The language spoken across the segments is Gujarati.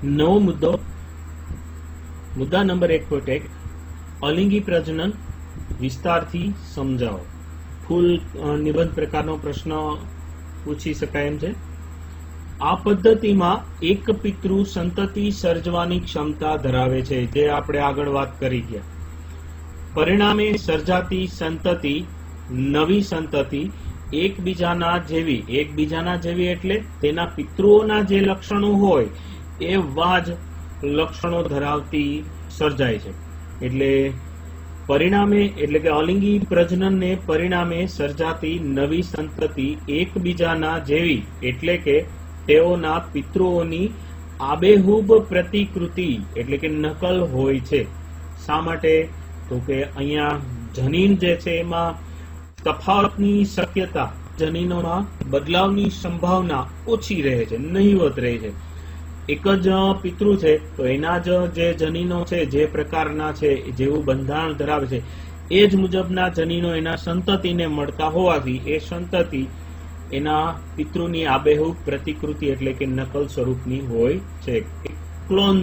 નવો મુદ્દા નંબર 1.1 અલિંગી પ્રજનન વિસ્તારથી સમજાવો. ફૂલ નિબંધ પ્રકારનો પ્રશ્ન પૂછી શકાય એમ છે. આ પદ્ધતિમાં એક પિતૃ સંતતિ સર્જવાની ક્ષમતા ધરાવે છે, જે આપણે આગળ વાત કરી ગયા. પરિણામે સર્જાતી સંતતિ, નવી સંતતિ એકબીજાના જેવી એટલે તેના પિતૃઓના જે લક્ષણો હોય એવા જ લક્ષણો ધરાવતી સર્જાય છે. એટલે પરિણામે એટલે કે અલિંગી પ્રજનનને પરિણામે સર્જાતી નવી સંતતિ એકબીજાના જેવી એટલે કે તેઓના પિતૃઓની આબેહૂબ પ્રતિકૃતિ એટલે કે નકલ હોય છે. શા માટે? તો કે અહીંયા જનીન જે છે એમાં તફાવતની શક્યતા, જનીનોમાં બદલાવની સંભાવના ઓછી રહે છે, નહીવત રહે છે. એક જ પિતૃ છે તો એના જ જે જનીનો છે, જે પ્રકારના છે, જેવું બંધારણ ધરાવે છે, એ જ મુજબના જનીનો એના સંતતિને મળતા હોવાથી એ સંતતિ એના પિતૃની આબેહૂબ પ્રતિકૃતિ એટલે કે નકલ સ્વરૂપની હોય છે. ક્લોન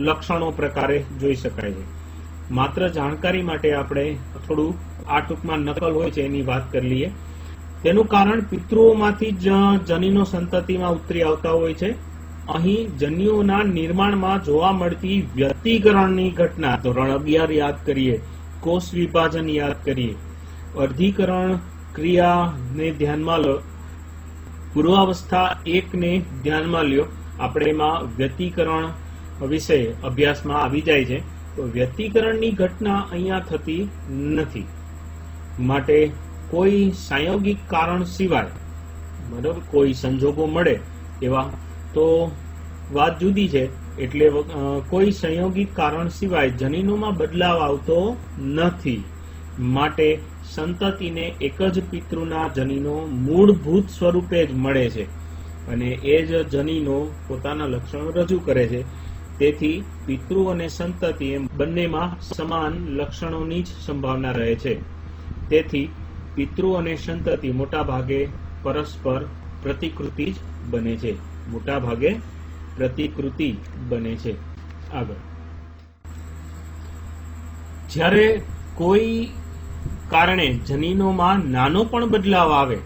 લક્ષણો પ્રકારે જોઈ શકાય છે. માત્ર જાણકારી માટે આપણે થોડું આ ટૂંકમાં નકલ હોય છે એની વાત કરી લઈએ. તેનું કારણ પિતૃઓમાંથી જ જનીનો સંતતિમાં ઉતરી આવતા હોય છે. અહીં જન્યુઓના નિર્માણમાં જોવા મળતી વ્યક્તિકરણની ઘટના, ધોરણ 11 યાદ કરીએ, કોષ વિભાજન યાદ કરીએ, અર્ધીકરણ ક્રિયાને ધ્યાનમાં લો, પૂર્વાવસ્થા 1 ને ધ્યાનમાં લ્યો. આપણે એમાં વ્યક્તિકરણ વિશે અભ્યાસમાં આવી જાય છે. તો વ્યક્તિકરણની ઘટના અહીંયા થતી નથી. માટે કોઈ સંયોગિક કારણ સિવાય, બરાબર, કોઈ સંજોગો મળે એવા તો વાત જુદી છે. એટલે કોઈ સંયોગિક કારણ સિવાય જનીનોમાં બદલાવ આવતો નથી. માટે સંતતિને એક જ પિતૃના જનીનો મૂળભૂત સ્વરૂપે જ મળે છે અને એ જ જનીનો પોતાના લક્ષણો રજૂ કરે છે. તેથી પિતૃ અને સંતતિ એમ બંનેમાં સમાન લક્ષણોની જ સંભાવના રહે છે. તેથી પિતૃ અને સંતતિ મોટા ભાગે પરસ્પર પ્રતિકૃતિ જ બને છે. આગળ, જ્યારે કોઈ કારણે જનીનોમાં નાનો પણ બદલાવ આવે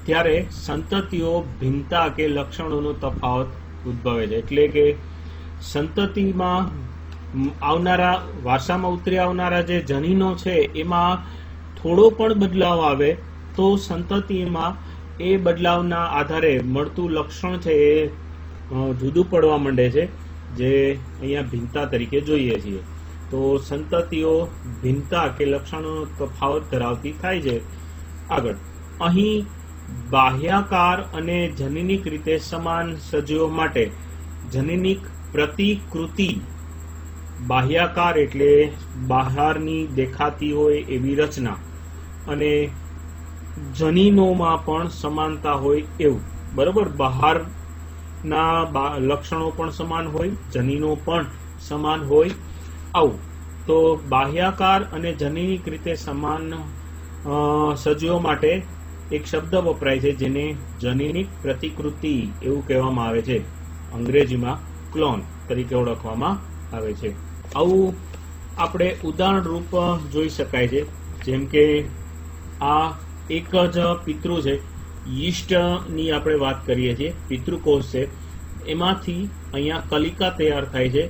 ત્યારે સંતતિઓ ભિન્નતા કે લક્ષણોનો તફાવત ઉદ્ભવે છે. એટલે કે સંતતિમાં આવનારા, વારસામાં ઉતરી આવનારા જે જનીનો છે એમાં થોડો પણ બદલાવ આવે તો સંતતિમાં એ બદલાવના આધારે મળતું લક્ષણ છે એ જુદું પડવા માંડે છે, જે અહીંયા ભિન્નતા તરીકે જોઈએ છીએ. તો સંતતિઓ ભિન્નતા કે લક્ષણોનો તફાવત ધરાવતી થાય છે. આગળ, અહીં બાહ્યાકાર અને જનીનિક રીતે સમાન સજીવો માટે જનીનિક પ્રતિકૃતિ, બાહ્યાકાર એટલે બહારની દેખાતી હોય એવી રચના, અને જનીનોમાં પણ સમાનતા હોય એવું, બરોબર, બહારના લક્ષણો પણ સમાન હોય, જનીનો પણ સમાન હોય આવું. તો બાહ્યાકાર અને જનીનિક રીતે સમાન સજીવો માટે એક શબ્દ વપરાય છે જેને જનીનિક પ્રતિકૃતિ એવું કહેવામાં આવે છે. અંગ્રેજીમાં ક્લોન તરીકે ઓળખવામાં આવે છે. આવું આપણે ઉદાહરણ રૂપ જોઈ શકાય છે. જેમ કે આ એક જ પિતૃ છે, યીસ્ટની આપણે વાત કરીએ છીએ, પિતૃકોષ છે, એમાંથી અહીંયા કલિકા તૈયાર થાય છે.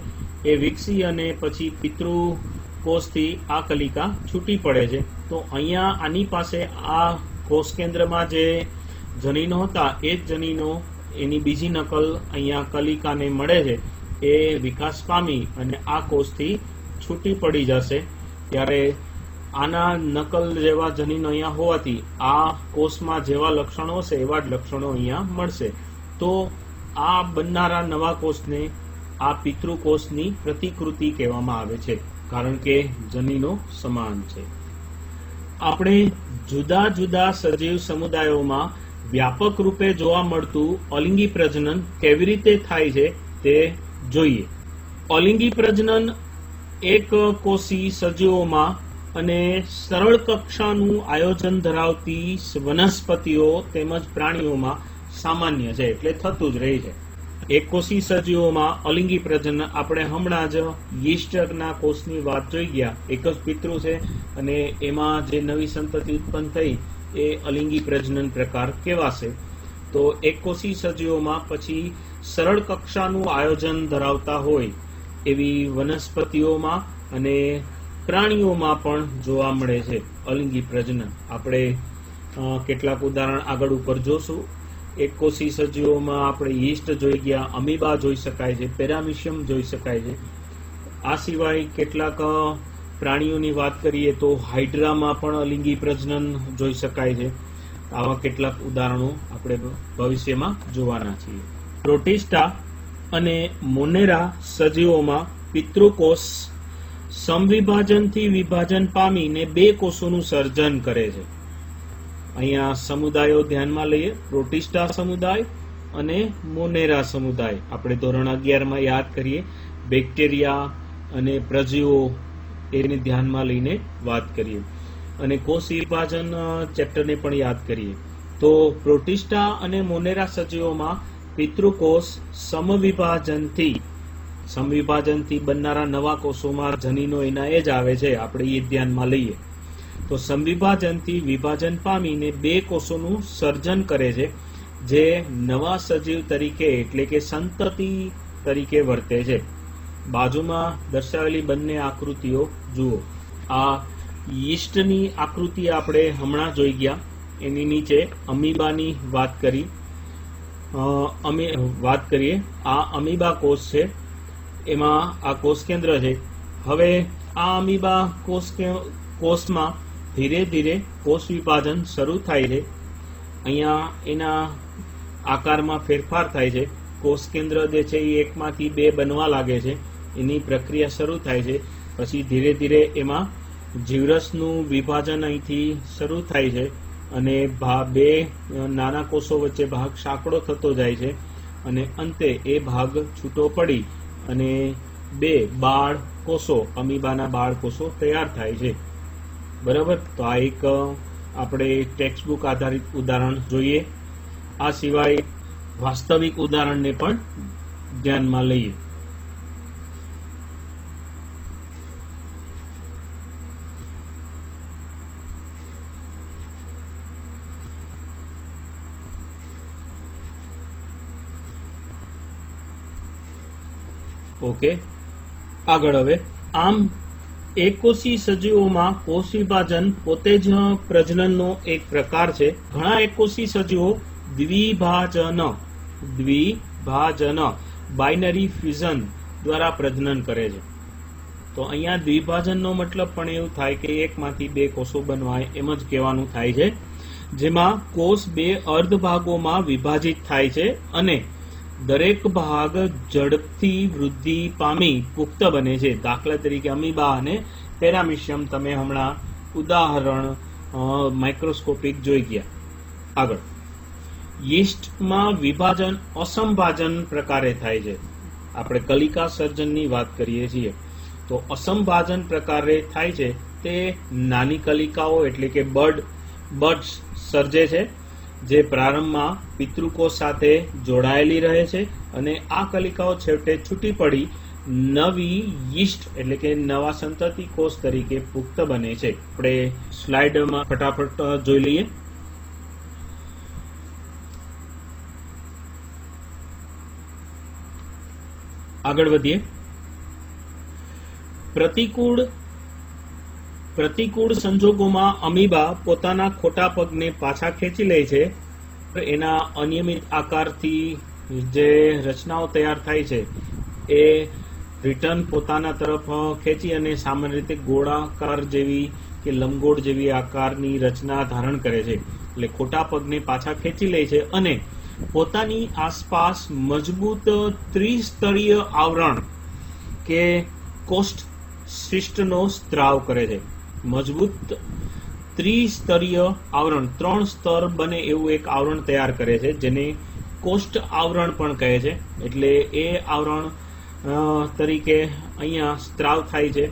એ વિકસી અને પછી પિતૃકોષથી આ કલિકા છૂટી પડે છે. તો અહીંયા આની પાસે આ કોષ કેન્દ્રમાં જે જનીનો હતા એ જ જનીનો, એની બીજી નકલ અહીંયા કલિકાને મળે છે. એ વિકાસ પામી અને આ કોષથી છૂટી પડી જશે ત્યારે આના નકલ જેવા જનીનો અહીંયા હોવાથી આ કોષમાં જેવા લક્ષણો હશે એવા જ લક્ષણો અહીંયા મળશે. તો આ બનનારા નવા કોષને આ પિતૃકોષની પ્રતિકૃતિ કહેવામાં આવે છે, કારણ કે જનીનો સમાન છે. આપણે જુદા જુદા સજીવ સમુદાયોમાં વ્યાપક રૂપે જોવા મળતું અલિંગી પ્રજનન કેવી રીતે થાય છે તે જોઈએ. અલિંગી પ્રજનન એક કોષી સજીવોમાં અને સરળ કક્ષાનું આયોજન ધરાવતી વનસ્પતિઓ તેમજ પ્રાણીઓમાં સામાન્ય છે, એટલે થતું જ રહે છે. એકકોષી સજીવોમાં અલિંગી પ્રજનન આપણે હમણાં જ યીસ્ટના કોષની વાત જોઈ ગયા. એક જ પિતૃ છે અને એમાં જે નવી સંતતિ ઉત્પન્ન થઈ એ અલિંગી પ્રજનન પ્રકાર કહેવાશે. તો એકકોષી સજીવોમાં પછી સરળ કક્ષાનું આયોજન ધરાવતા હોય એવી વનસ્પતિઓમાં અને પ્રાણીઓમાં પણ જોવા મળે છે અલિંગી પ્રજનન. આપણે કેટલાક ઉદાહરણ આગળ ઉપર જોશું. એકકોષી સજીવોમાં આપણે યીસ્ટ જોઈ ગયા, અમીબા જોઈ શકાય છે, પેરામિશિયમ જોઈ શકાય છે. આ સિવાય કેટલાક પ્રાણીઓની વાત કરીએ તો હાઇડ્રામાં પણ અલિંગી પ્રજનન જોઈ શકાય છે. આવા કેટલાક ઉદાહરણો આપણે ભવિષ્યમાં જોવાના છીએ. પ્રોટિસ્ટા અને મોનેરા સજીવોમાં પિતૃકોષ સમવિભાજનથી વિભાજન પામીને 2 કોષોનું સર્જન કરે છે. અહીંયા સમુદાયો ધ્યાનમાં લઈએ. પ્રોટિસ્ટા સમુદાય અને મોનેરા સમુદાય. આપણે ધોરણ 11માં યાદ કરીએ, બેક્ટેરિયા અને પ્રજીવો એને ધ્યાનમાં લઈને વાત કરીએ અને કોષ વિભાજન ચેપ્ટરને પણ યાદ કરીએ. તો પ્રોટિસ્ટા અને મોનેરા સજીવોમાં પિતૃકોષ સમવિભાજનથી બનનારા નવા કોષોમાં જનીનો એના એ જ આવે છે, આપણે એ ધ્યાનમાં લઈએ. તો સમવિભાજનથી વિભાજન પામીને 2 કોષોનું સર્જન કરે છે જે નવા સજીવ તરીકે એટલે કે સંતતિ તરીકે વર્તે છે. બાજુમાં દર્શાવેલી બંને આકૃતિઓ જુઓ. આ યીસ્ટની આકૃતિ આપણે હમણાં જોઈ ગયા. એની નીચે અમીબાની વાત કરીએ. આ અમીબા કોષ છે, એમાં આ કોષ કેન્દ્ર છે. હવે આ અમીબા કોષમાં ધીરે ધીરે કોષ વિભાજન શરૂ થાય છે. અહીંયા એના આકારમાં ફેરફાર થાય છે. કોષ કેન્દ્ર જે છે એ 1 માંથી 2 બનવા લાગે છે. એની પ્રક્રિયા શરૂ થાય છે. પછી ધીરે ધીરે એમાં જીવરસનું વિભાજન અહીંથી શરૂ થાય છે અને 2 નાના કોષો વચ્ચે ભાગ સાંકડો થતો જાય છે અને અંતે એ ભાગ છૂટો પડી અને 2 બાળ કોષો, અમીબાના બાળ કોષો તૈયાર થાય છે. બરાબર. તો આ એક આપણે ટેક્સ્ટબુક આધારિત ઉદાહરણ જોઈએ. આ સિવાય વાસ્તવિક ઉદાહરણને પણ ધ્યાનમાં લઈએ. ઓકે, આગળ હવે આમ એકકોષી સજીવોમાં કોષ વિભાજન પોતે જ પ્રજનનનો એક પ્રકાર છે. ઘણા એકકોષી સજીવો દ્વિભાજન બાઇનરી ફ્યુઝન દ્વારા પ્રજનન કરે છે. તો અહીંયા દ્વિભાજનનો મતલબ પણ એવું થાય કે 1 માંથી 2 કોષો બનવાય એમ જ કહેવાનું થાય છે, જેમાં કોષ 2 અર્ધ ભાગોમાં વિભાજિત થાય છે અને દરેક ભાગ ઝડપથી વૃદ્ધિ પામી પુખ્ત બને છે. દાખલા તરીકે અમીબા અને પેરામિશિયમ તમે હમણાં ઉદાહરણ માઇક્રોસ્કોપિક જોઈ ગયા. આગળ યીસ્ટમાં વિભાજન અસમભાજન પ્રકારે થાય છે. આપણે કલિકા સર્જનની વાત કરીએ છીએ. તો અસમભાજન પ્રકારે થાય છે તે નાની કલિકાઓ એટલે કે બડ્સ સર્જે છે, જે પ્રારંભમાં પિતૃકોષ સાથે જોડાયેલી રહે છે અને આ કલિકાઓ છેવટે છૂટી પડી નવી યીસ્ટ એટલે કે નવા સંતતિ કોષ તરીકે પુખ્ત બને છે. આપણે સ્લાઇડમાં ફટાફટ જોઈ લઈએ. આગળ વધીએ. પ્રતિકૂળ સંજોગોમાં અમીબા પોતાના ખોટા પગને પાછા ખેંચી લે છે. એના અનિયમિત આકારથી જે રચનાઓ તૈયાર થાય છે એ રિટર્ન પોતાના તરફ ખેંચી અને સામાન્ય રીતે ગોળાકાર જેવી કે લંબગોળ જેવી આકારની રચના ધારણ કરે છે. એટલે ખોટા પગને પાછા ખેંચી લે છે અને પોતાની આસપાસ મજબૂત ત્રિસ્તરીય આવરણ કે કોષ્ઠશિષ્ટનો સ્ત્રાવ કરે છે. મજબૂત ત્રિસ્તરીય આવરણ, 3 સ્તર બને એવું એક આવરણ તૈયાર કરે છે, જેને કોષ્ઠ આવરણ પણ કહે છે. એટલે એ આવરણ તરીકે અહીંયા સ્ત્રાવ થાય છે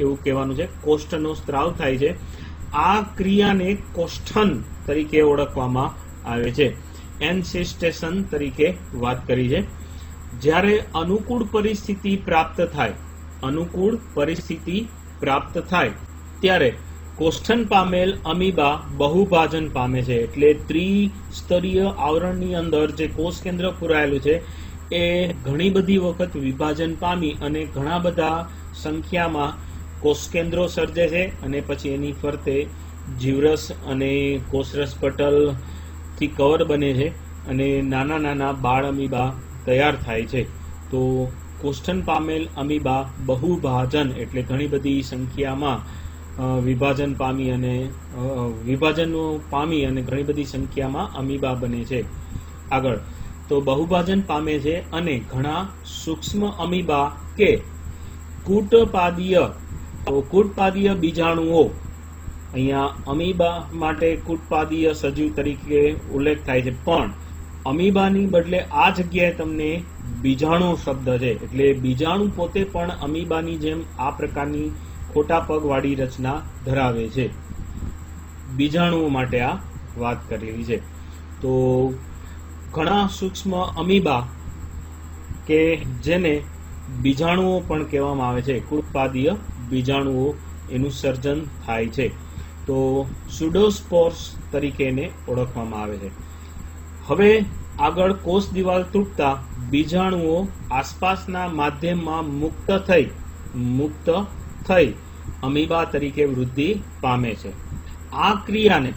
એવું કહેવાનું છે. કોષ્ઠનો સ્ત્રાવ થાય છે. આ ક્રિયાને કોષ્ઠન તરીકે ઓળખવામાં આવે છે. એન્સિસ્ટેશન તરીકે વાત કરી છે. જ્યારે અનુકૂળ પરિસ્થિતિ પ્રાપ્ત થાય ત્યારે કોષ્ઠન પામેલ અમીબા બહુભાજન પામે છે. એટલે ત્રિસ્તરીય આવરણની અંદર જે કોષ કેન્દ્ર પુરાયેલું છે એ ઘણી બધી વખત વિભાજન પામી અને ઘણા બધા સંખ્યામાં કોષ કેન્દ્રો સર્જે છે અને પછી એની ફરતે જીવરસ અને કોષરસ પટલ થી કવર બને છે અને નાના નાના બાળ અમીબા તૈયાર થાય છે. તો કોષ્ઠન પામેલ અમીબા બહુભાજન એટલે ઘણી બધી સંખ્યામાં વિભાજન પામી અને ઘણી બધી સંખ્યામાં અમીબા બને છે. આગળ તો બહુભાજન પામે છે અને ઘણા સૂક્ષ્મ અમીબા કે કૂટપાદીય બીજાણુઓ, અહીંયા અમીબા માટે કૂટપાદીય સજીવ તરીકે ઉલ્લેખ થાય છે, પણ અમીબાની બદલે આ જગ્યાએ તમને બીજાણુ શબ્દ છે. એટલે બીજાણુ પોતે પણ અમીબાની જેમ આ પ્રકારની ખોટા પગ વાળી રચના ધરાવે છે. બીજાણુઓ માટે આ વાત કરેલી છે. તો ઘણા સૂક્ષ્મ અમીબા કે જેને બીજાણુઓ પણ કહેવામાં આવે છે, કૂટપાદીય બીજાણુઓ, એનું સર્જન થાય છે. તો સ્યુડોસ્પોર્સ તરીકે એને ઓળખવામાં આવે છે. હવે આગળ કોષ દિવાલ તૂટતા બીજાણુઓ આસપાસના માધ્યમમાં મુક્ત થઈ અમીબા તરીકે વૃદ્ધિ પામે છે. આ ક્રિયાને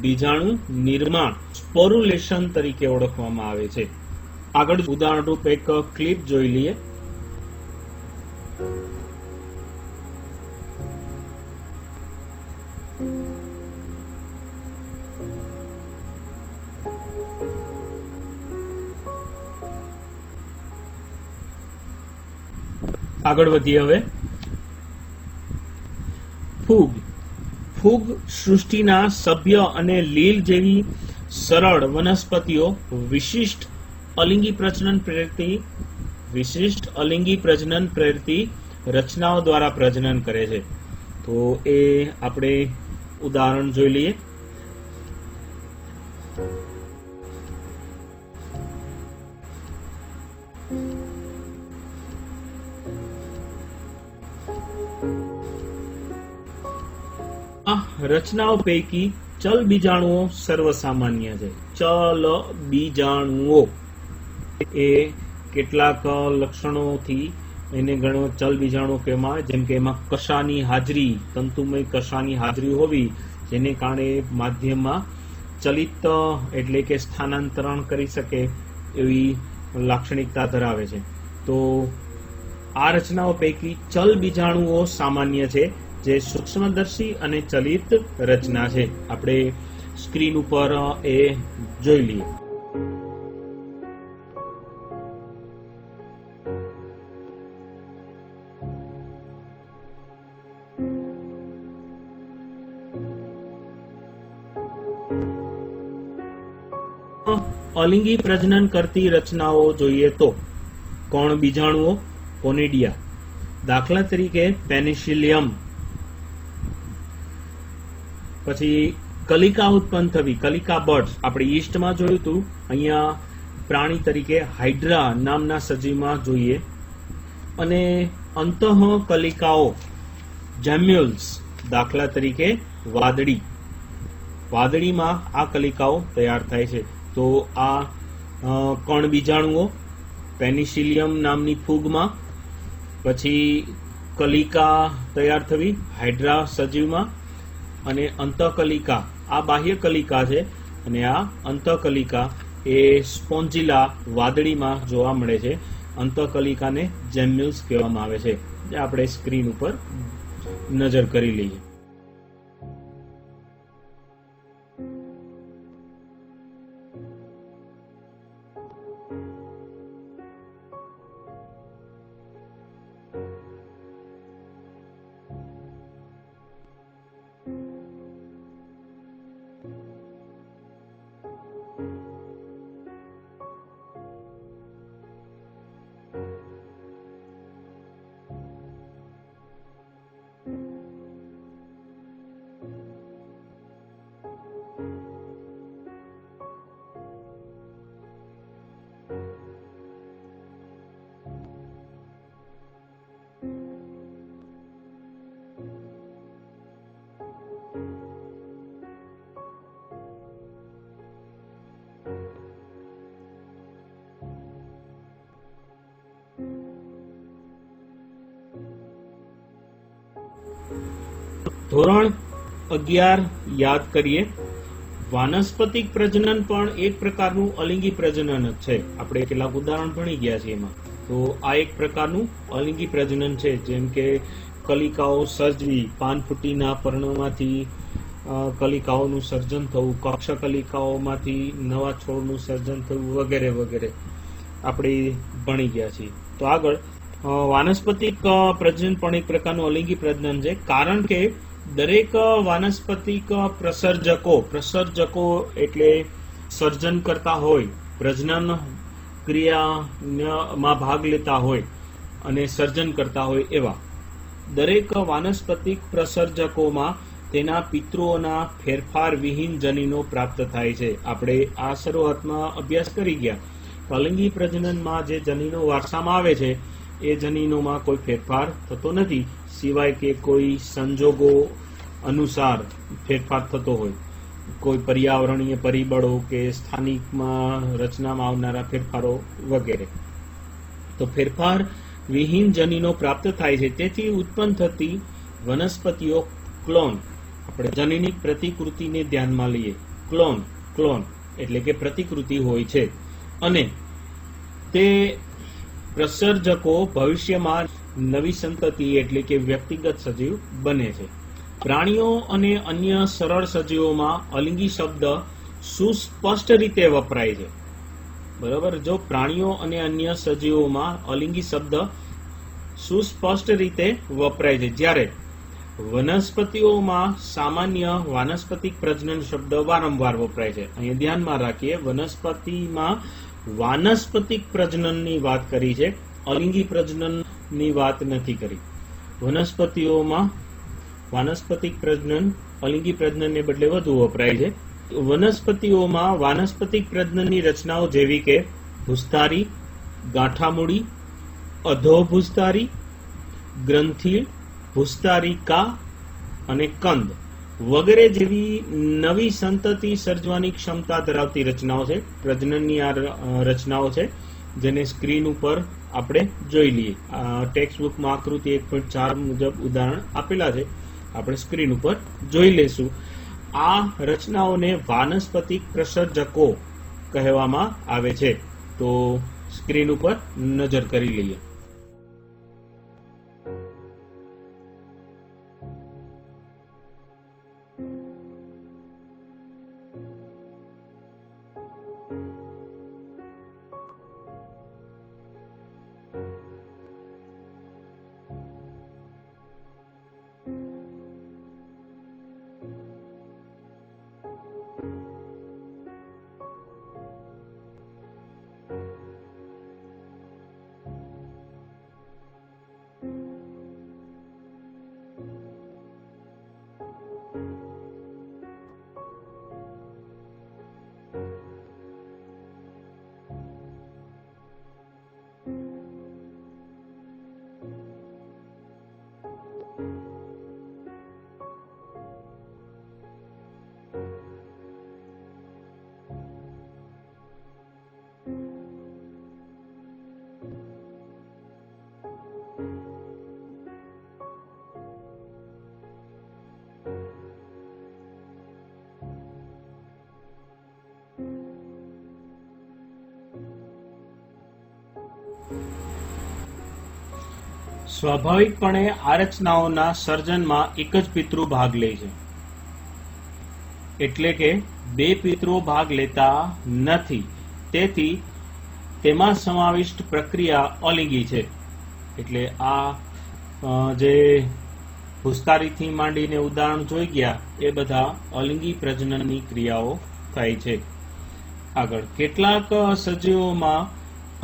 બીજાણુ નિર્માણ સ્પોરુલેશન તરીકે ઓળખવામાં આવે છે. આગળ ઉદાહરણ રૂપ એક ક્લિપ જોઈ લઈએ. આગળ વધીએ હવે. ફૂગ સૃષ્ટિના સભ્ય અને લીલ જેવી સરળ વનસ્પતિઓ વિશિષ્ટ અલિંગી પ્રજનન પ્રેરતી રચનાઓ દ્વારા પ્રજનન કરે છે. તો એ આપણે ઉદાહરણ જોઈ લઈએ. રચનાઓ પૈકી ચલ બીજાણુઓ સર્વસામાન્ય છે. ચલ બીજાણુઓ એ કેટલાક લક્ષણોથી એને ઘણો ચલ બીજાણુ કહેવામાં આવે, જેમ કે એમાં કશાની હાજરી, તંતુમય કશાની હાજરી હોવી, જેને કારણે માધ્યમમાં ચલિત એટલે કે સ્થાનાંતરણ કરી શકે એવી લાક્ષણિકતા ધરાવે છે. તો આ રચનાઓ પૈકી ચલ બીજાણુઓ સામાન્ય છે, જે સૂક્ષ્મદર્શી અને ચલિત રચના છે. આપણે સ્ક્રીન ઉપર એ જોઈ લઈએ. અલિંગી પ્રજનન કરતી રચનાઓ જોઈએ તો કોણ બીજાણુઓ? કોનિડિયા. દાખલા તરીકે પેનિસિલિયમ. પછી કલિકા ઉત્પન્ન થવી, કલિકા બર્ડ્સ. આપણે ઈસ્ટમાં જોયું હતું, અહીંયા પ્રાણી તરીકે હાઇડ્રા નામના સજીવમાં જોઈએ. અને અંતઃ કલિકાઓ, જેમ્યુલ્સ. દાખલા તરીકે વાદળીમાં આ કલિકાઓ તૈયાર થાય છે. તો આ કણ બીજાણુઓ પેનિસિલિયમ નામની ફૂગમાં, પછી કલિકા તૈયાર થવી હાઇડ્રા સજીવમાં, અને અંતઃકલિકા આ બાહ્ય કલિકા છે, અને આ અંતઃકલિકા એ સ્પોન્જિલા વાદળીમાં જોવા મળે છે. અંતઃકલિકાને જેમ્યુલ્સ કહેવામાં આવે છે. આપણે સ્ક્રીન ઉપર નજર કરી લઈએ. ધોરણ 11 યાદ કરીએ. વાનસ્પતિક પ્રજનન પણ એક પ્રકારનું અલિંગી પ્રજનન જ છે. આપણે કેટલાક ઉદાહરણ ભણી ગયા છીએ એમાં. તો આ એક પ્રકારનું અલિંગી પ્રજનન છે. જેમ કે કલિકાઓ સર્જવી, પાનફૂટીના પર્ણમાંથી કલિકાઓનું સર્જન થવું, કક્ષ કલિકાઓમાંથી નવા છોડનું સર્જન થવું વગેરે વગેરે આપણે ભણી ગયા છીએ. તો આગળ વાનસ્પતિક પ્રજનન પણ એક પ્રકારનું અલિંગી પ્રજનન છે. કારણ કે દરેક વાનસ્પતિક પ્રસર્જકો એટલે સર્જન કરતા હોય, પ્રજનન ક્રિયામાં ભાગ લેતા હોય અને સર્જન કરતા હોય એવા દરેક વાનસ્પતિક પ્રસર્જકોમાં તેના પિતૃઓના ફેરફાર વિહીન જનીનો પ્રાપ્ત થાય છે. આપણે આ શરૂઆતમાં અભ્યાસ કરી ગયા. અલિંગી પ્રજનનમાં જે જનીનો વારસામાં આવે છે એ જનીનોમાં કોઈ ફેરફાર થતો નથી, સિવાય કે કોઈ સંજોગો અનુસાર ફેરફાર થતો હોય, કોઈ પર્યાવરણીય પરિબળો કે સ્થાનિકમાં રચનામાં આવનારા ફેરફારો વગેરે. તો ફેરફાર વિહીન જનીનો પ્રાપ્ત થાય છે. તેથી ઉત્પન્ન થતી વનસ્પતિઓ ક્લોન, આપણે જનીનિક પ્રતિકૃતિને ધ્યાનમાં લઈએ, ક્લોન એટલે કે પ્રતિકૃતિ હોય છે. અને તે પ્રસર્જકો ભવિષ્યમાં નવી સંતતિ એટલે કે વ્યક્તિગત સજીવ બને છે. પ્રાણીઓ અને અન્ય સરળ સજીવોમાં અલિંગી શબ્દ સુસ્પષ્ટ રીતે વપરાય છે. બરાબર. જો પ્રાણીઓ અને અન્ય સજીવોમાં અલિંગી શબ્દ સુસ્પષ્ટ રીતે વપરાય છે, જ્યારે વનસ્પતિઓમાં સામાન્ય વાનસ્પતિક પ્રજનન શબ્દ વારંવાર વપરાય છે. અહીંયા ધ્યાનમાં રાખીએ, વનસ્પતિમાં વાનસ્પતિક પ્રજનનની વાત કરી છે, અલિંગી પ્રજનનની વાત નથી કરી. વનસ્પતિઓમાં વાનસ્પતિક પ્રજનન અલિંગી પ્રજનનને બદલે વધુ વપરાય છે. વનસ્પતિઓમાં વાનસ્પતિક પ્રજનનની રચનાઓ જેવી કે ભૂસ્તારી, ગાંઠામૂળી, અધોભૂસ્તારી, ગ્રંથિ, ભૂસ્તારિકા અને કંદ વગેરે જેવી નવી સંતતિ સર્જવાની ક્ષમતા ધરાવતી રચનાઓ છે. પ્રજનનની આ રચનાઓ છે જેને સ્ક્રીન ઉપર આપણે જોઈ લઈએ. ટેક્સ્ટ બુકમાં આકૃતિ 1.4 મુજબ ઉદાહરણ આપેલા છે, આપણે સ્ક્રીન ઉપર જોઈ લેશું. આ રચનાઓને વાનસ્પતિક પ્રસર્જકો કહેવામાં આવે છે. તો સ્ક્રીન ઉપર નજર કરી લઈએ. સ્વાભાવિકપણે આ રચનાઓના સર્જનમાં એક જ પિતૃ ભાગ લે છે, એટલે કે બે પિતૃઓ ભાગ લેતા નથી. તેથી તેમાં સમાવિષ્ટ પ્રક્રિયા અલિંગી છે. એટલે આ જે ભૂસ્તારીથી માંડીને ઉદાહરણ જોઈ ગયા એ બધા અલિંગી પ્રજનનની ક્રિયાઓ થાય છે. આગળ કેટલાક સજીવોમાં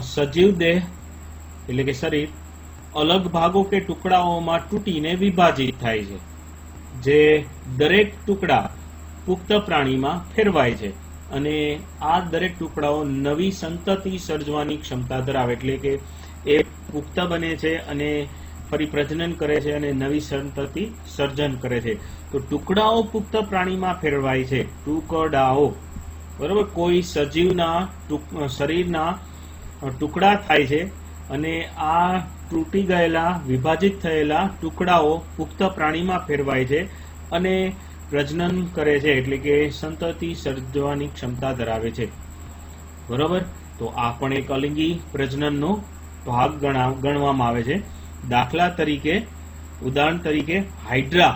સજીવ દેહ એટલે કે શરીર અલગ ભાગો કે ટુકડાઓમાં તૂટીને વિભાજિત થાય છે, જે દરેક ટુકડા પુખ્ત પ્રાણીમાં ફેરવાય છે અને આ દરેક ટુકડાઓ નવી સંતતિ સર્જવાની ક્ષમતા ધરાવે, એટલે કે એ પુખ્ત બને છે અને ફરી પ્રજનન કરે છે અને નવી સંતતિ સર્જન કરે છે. તો ટુકડાઓ પુખ્ત પ્રાણીમાં ફેરવાય છે. ટુકડાઓ બરોબર, કોઈ સજીવના શરીરના ટુકડા થાય છે અને આ તૂટી ગયેલા વિભાજિત થયેલા ટુકડાઓ પુખ્ત પ્રાણીમાં ફેરવાય છે અને પ્રજનન કરે છે, એટલે કે સંતતિ સર્જવાની ક્ષમતા ધરાવે છે. બરોબર, તો આ પણ એક અલિંગી પ્રજનનનો ભાગ ગણવામાં આવે છે. દાખલા તરીકે, ઉદાહરણ તરીકે હાઇડ્રા,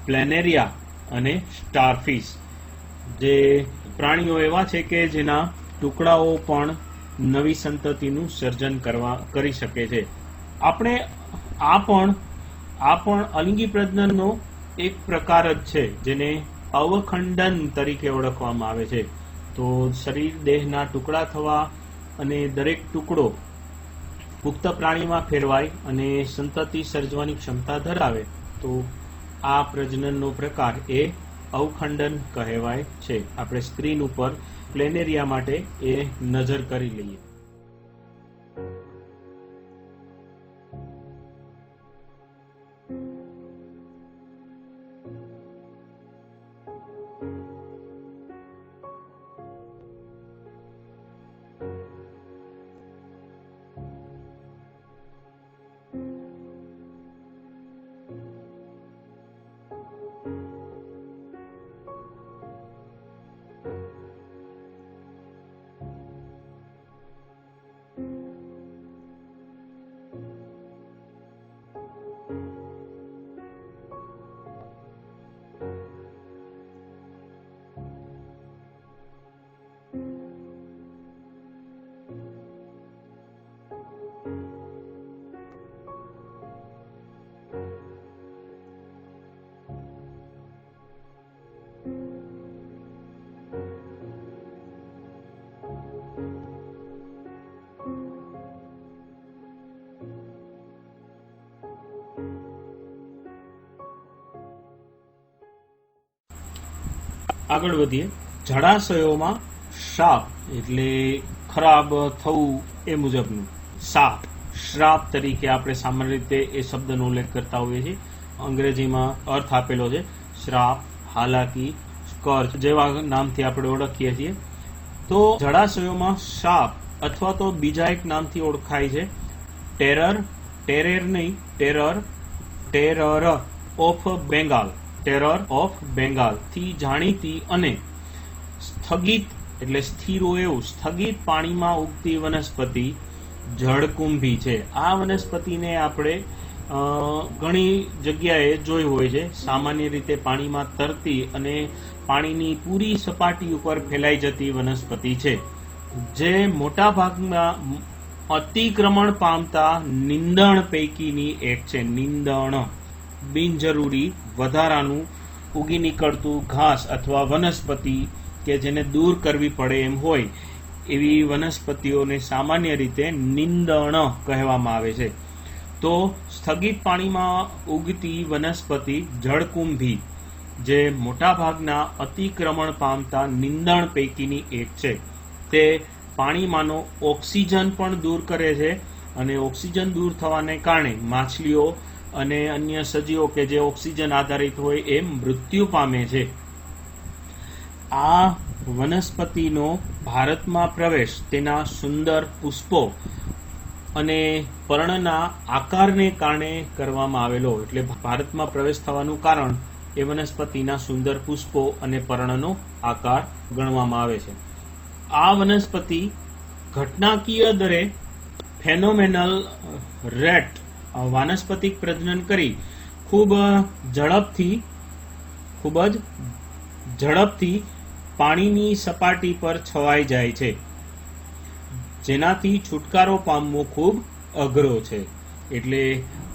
પ્લેનેરિયા અને સ્ટારફિશ જે પ્રાણીઓ એવા છે કે જેના ટુકડાઓ પણ નવી સંતતિનું સર્જન કરી શકે છે. આપણે આ પણ અલિંગી પ્રજનનનો એક પ્રકાર જ છે, જેને અવખંડન તરીકે ઓળખવામાં આવે છે. તો શરીર દેહના ટુકડા થવા અને દરેક ટુકડો પુખ્ત પ્રાણીમાં ફેરવાય અને સંતતિ સર્જવાની ક્ષમતા ધરાવે, તો આ પ્રજનનનો પ્રકાર એ અવખંડન કહેવાય છે. આપણે સ્ક્રીન ઉપર પ્લેનેરિયા માટે એ નજર કરી લઈએ. આગળ વધીએ. જળાશયોમાં શાપ એટલે ખરાબ થવું એ મુજબનું શાપ, શ્રાપ તરીકે આપણે સામાન્ય રીતે એ શબ્દનો ઉલ્લેખ કરતા હોઈએ છીએ. અંગ્રેજીમાં અર્થ આપેલો છે શ્રાપ, હાલાકી, કર્જ જેવા નામથી આપણે ઓળખીએ છીએ. તો જળાશયોમાં શાપ અથવા તો બીજા એક નામથી ઓળખાય છે terror of Bengal. Terror of Bengal થી જાણીતી અને સ્થગિત એટલે સ્થિર એવું સ્થગિત પાણીમાં ઉગતી વનસ્પતિ જળકુંભી છે. આ વનસ્પતિને આપણે ઘણી જગ્યાએ જોઈ હોય છે. સામાન્ય રીતે પાણીમાં તરતી અને પાણીની પૂરી સપાટી ઉપર ફેલાઈ જતી વનસ્પતિ છે, જે મોટા ભાગમાં અતિક્રમણ પામતા નિંદણ પૈકીની એક છે. નિંદણ બિનજરૂરી વધારાનું ઉગી નીકળતું ઘાસ અથવા વનસ્પતિ કે જેને દૂર કરવી પડે એમ હોય એવી વનસ્પતિઓને સામાન્ય રીતે નિંદણ કહેવામાં આવે છે. તો સ્થગિત પાણીમાં ઉગતી વનસ્પતિ જળકુંભી જે મોટાભાગના અતિક્રમણ પામતા નિંદણ પૈકીની એક છે. તે પાણીમાંનો ઓક્સિજન પણ દૂર કરે છે અને ઓક્સિજન દૂર થવાને કારણે માછલીઓ અને અન્ય સજીવો કે જે ઓક્સિજન આધારિત હોય એ મૃત્યુ પામે છે. આ વનસ્પતિનો ભારતમાં પ્રવેશ તેના સુંદર પુષ્પો અને પર્ણના આકારને કારણે કરવામાં આવેલો, એટલે ભારતમાં પ્રવેશ થવાનું કારણ એ વનસ્પતિના સુંદર પુષ્પો અને પર્ણનો આકાર ગણવામાં આવે છે. આ વનસ્પતિ ઘટનાકીય દરે ફેનોમેનલ રેટ વાનસ્પતિક પ્રજનન કરી ખૂબ જ ઝડપથી પાણીની સપાટી પર છવાઈ જાય છે, જેનાથી છુટકારો પામવો ખૂબ અઘરો છે. એટલે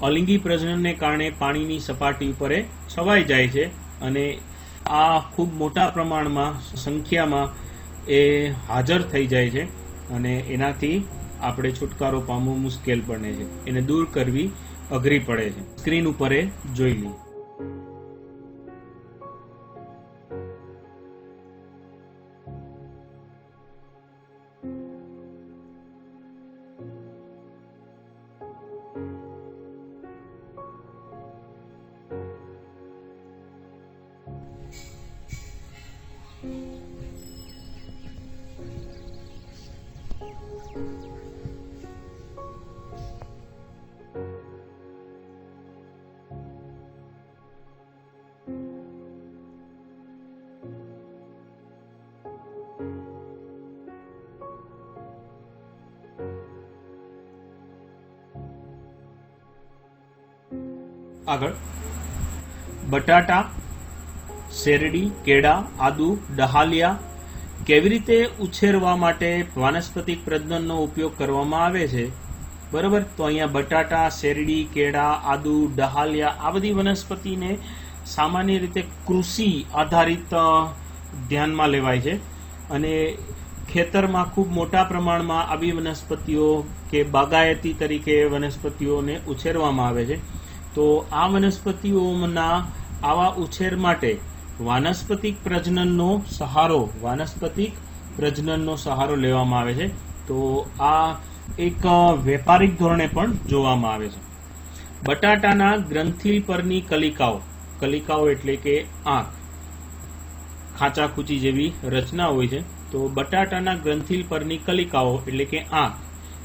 અલિંગી પ્રજનનને કારણે પાણીની સપાટી ઉપર છવાઈ જાય છે અને આ ખૂબ મોટા પ્રમાણમાં સંખ્યામાં એ હાજર થઈ જાય છે અને એનાથી આપણે છુટકારો પામવો મુશ્કેલ બને છે. એને દૂર કરવી અઘરી પડે છે. સ્ક્રીન ઉપર જોઈ લઈએ. આગળ બટાટા, શેરડી, કેળા, આદુ, ડહાલિયા કેવી રીતે ઉછેરવા માટે વાનસ્પતિક પ્રજનનનો ઉપયોગ કરવામાં આવે છે. બરોબર, તો અહીંયા બટાટા, શેરડી, કેળા, આદુ, ડહાલિયા આ બધી વનસ્પતિને સામાન્ય રીતે કૃષિ આધારિત ધ્યાનમાં લેવાય છે અને ખેતરમાં ખૂબ મોટા પ્રમાણમાં આવી વનસ્પતિઓ કે બાગાયતી તરીકે વનસ્પતિઓને ઉછેરવામાં આવે છે. તો આ વનસ્પતિઓના આવા ઉછેર માટે વાનસ્પતિક પ્રજનનનો સહારો લેવામાં આવે છે. તો આ એક વેપારિક ધોરણે પણ જોવામાં આવે છે. બટાટાના ગ્રંથિલ પરની કલિકાઓ એટલે કે આંખ, ખાંચાખૂચી જેવી રચના હોય છે. તો બટાટાના ગ્રંથિલ પરની કલિકાઓ એટલે કે આંખ,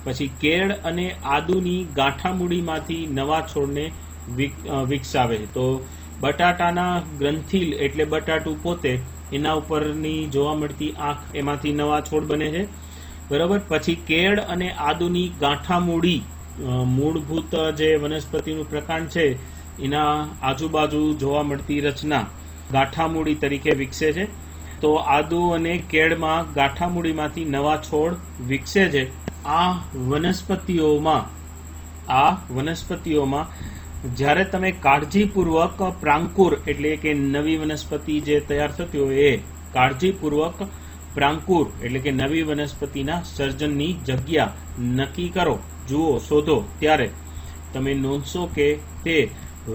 પછી કેળ અને આદુની ગાંઠામૂડીમાંથી નવા છોડને વિકસાવે છે. તો બટાટાના ગ્રંથિલ એટલે બટાટું પોતે, એના ઉપરની જોવા મળતી આંખ, એમાંથી નવા છોડ બને છે. બરાબર, પછી કેળ અને આદુની ગાંઠામૂડી, મૂળભૂત જે વનસ્પતિનું પ્રકાંડ છે એના આજુબાજુ જોવા મળતી રચના ગાંઠામૂડી તરીકે વિકસે છે. તો આદુ અને કેળમાં ગાંઠામૂડીમાંથી નવા છોડ વિકસે છે. આ વનસ્પતિઓમાં જ્યારે તમે કાળજીપૂર્વક પ્રાંકુર એટલે કે નવી વનસ્પતિ જે તૈયાર થતી હોય એ કાળજીપૂર્વક પ્રાંકુર એટલે કે નવી વનસ્પતિના સર્જનની જગ્યા નક્કી કરો, જુઓ, શોધો, ત્યારે તમે નોંધશો કે તે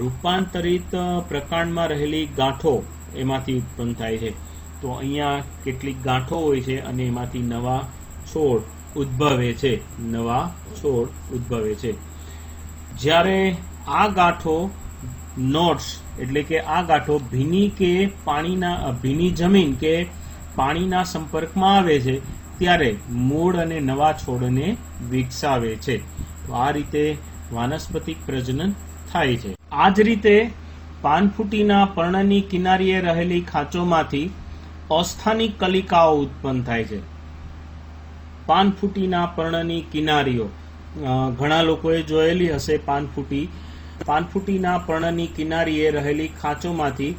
રૂપાંતરિત પ્રકાંડમાં રહેલી ગાંઠો એમાંથી ઉત્પન્ન થાય છે. તો અહીંયા કેટલીક ગાંઠો હોય છે અને એમાંથી નવા છોડ ઉદ્ભવે છે. જ્યારે આ ગાંઠો નોટ્સ એટલે કે આ ગાંઠો ભીની જમીન કે પાણીના સંપર્કમાં આવે છે ત્યારે મૂળ અને નવા છોડને વિકસાવે છે. તો આ રીતે વાનસ્પતિક પ્રજનન થાય છે. આ જ રીતે પાનફૂટીના પર્ણની કિનારીએ રહેલી ખાંચોમાંથી અસ્થાનિક કલિકાઓ ઉત્પન્ન થાય છે. પાનફૂટીના પર્ણની કિનારીઓ ઘણા લોકોએ જોયેલી હશે. પાનફૂટીના પર્ણની કિનારીએ રહેલી ખાંચોમાંથી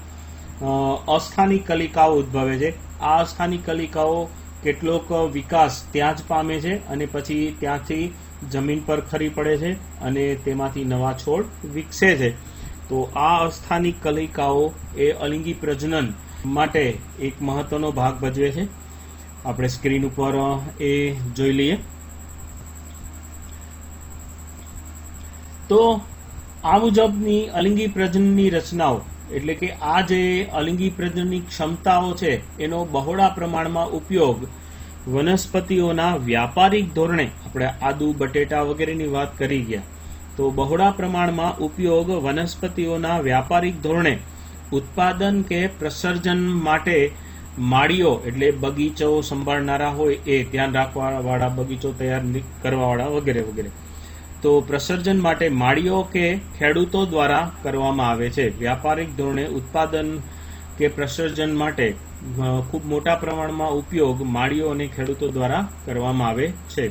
અસ્થાનિક કલિકાઓ ઉદ્ભવે છે. આ અસ્થાનિક કલિકાઓ કેટલોક વિકાસ ત્યાં જ પામે છે અને પછી ત્યાંથી જમીન પર ખરી પડે છે અને તેમાંથી નવા છોડ વિકસે છે. તો આ અસ્થાનિક કલિકાઓ એ અલિંગી પ્રજનન માટે એક મહત્વનો ભાગ ભજવે છે. આપણે સ્ક્રીન ઉપર એ જોઈ લઈએ. તો આ મુજબની અલિંગી પ્રજનનની રચનાઓ એટલે કે આ જે અલિંગી પ્રજનનની ક્ષમતાઓ છે એનો બહોળા પ્રમાણમાં ઉપયોગ વનસ્પતિઓના વ્યાપારિક ધોરણે, આપણે આદુ, બટેટા વગેરેની વાત કરી ગયા, તો બહોળા પ્રમાણમાં ઉપયોગ વનસ્પતિઓના વ્યાપારિક ધોરણે ઉત્પાદન કે પ્રસર્જન માટે માળીઓ એટલે બગીચો સંભાળનારા હોય એ ધ્યાન રાખવાવાળા, બગીચો તૈયાર કરવાવાળા વગેરે વગેરે, તો પ્રસર્જન માટે માળીઓ કે ખેડૂતો દ્વારા કરવામાં આવે છે. વ્યાપારિક ધોરણે ઉત્પાદન કે પ્રસર્જન માટે ખૂબ મોટા પ્રમાણમાં ઉપયોગ માળીઓ અને ખેડૂતો દ્વારા કરવામાં આવે છે.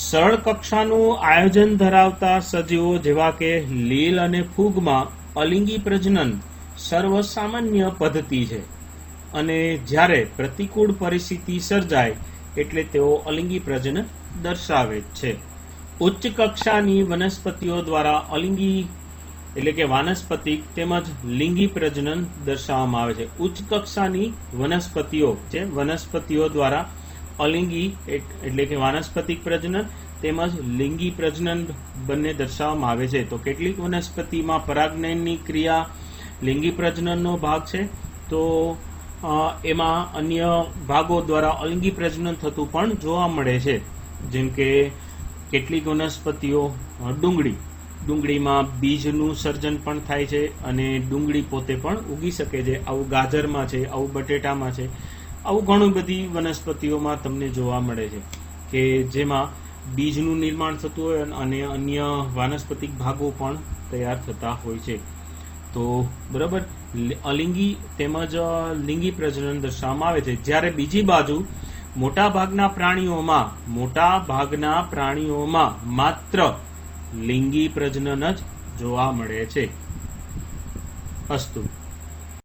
સરળ કક્ષાનું આયોજન ધરાવતા સજીવો જેવા કે લીલ અને ફૂગમાં અલિંગી પ્રજનન સર્વસામાન્ય પદ્ધતિ છે અને જ્યારે પ્રતિકૂળ પરિસ્થિતિ સર્જાય એટલે તેઓ અલિંગી પ્રજનન દર્શાવે છે. ઉચ્ચ કક્ષાની વનસ્પતિઓ દ્વારા અલિંગી એટલે કે વાનસ્પતિક તેમજ લિંગી પ્રજનન દર્શાવવામાં આવે છે. ઉચ્ચ કક્ષાની વનસ્પતિઓ દ્વારા અલિંગી એટલે કે વાનસ્પતિક પ્રજનન તેમજ લિંગી પ્રજનન બંને દર્શાવવામાં આવે છે. તો કેટલીક વનસ્પતિમાં પરાગનયનની ક્રિયા લિંગી પ્રજનનનો ભાગ છે, તો એમાં અન્ય ભાગો દ્વારા અલિંગી પ્રજનન થતું પણ જોવા મળે છે. જેમ કે કેટલીક વનસ્પતિઓ ડુંગળીમાં બીજનું સર્જન પણ થાય છે અને ડુંગળી પોતે પણ ઉગી શકે છે. આવું ગાજરમાં છે, આવું બટેટામાં છે, આવું ઘણી બધી વનસ્પતિઓમાં તમને જોવા મળે છે કે જેમાં બીજનું નિર્માણ થતું હોય અને અન્ય વાનસ્પતિક ભાગો પણ તૈયાર થતા હોય છે. તો બરાબર, અલિંગી તેમજ લિંગી પ્રજનન દર્શાવવામાં આવે છે. જ્યારે બીજી બાજુ મોટાભાગના પ્રાણીઓમાં માત્ર લિંગી પ્રજનન જ જોવા મળે છે. અસ્તુ.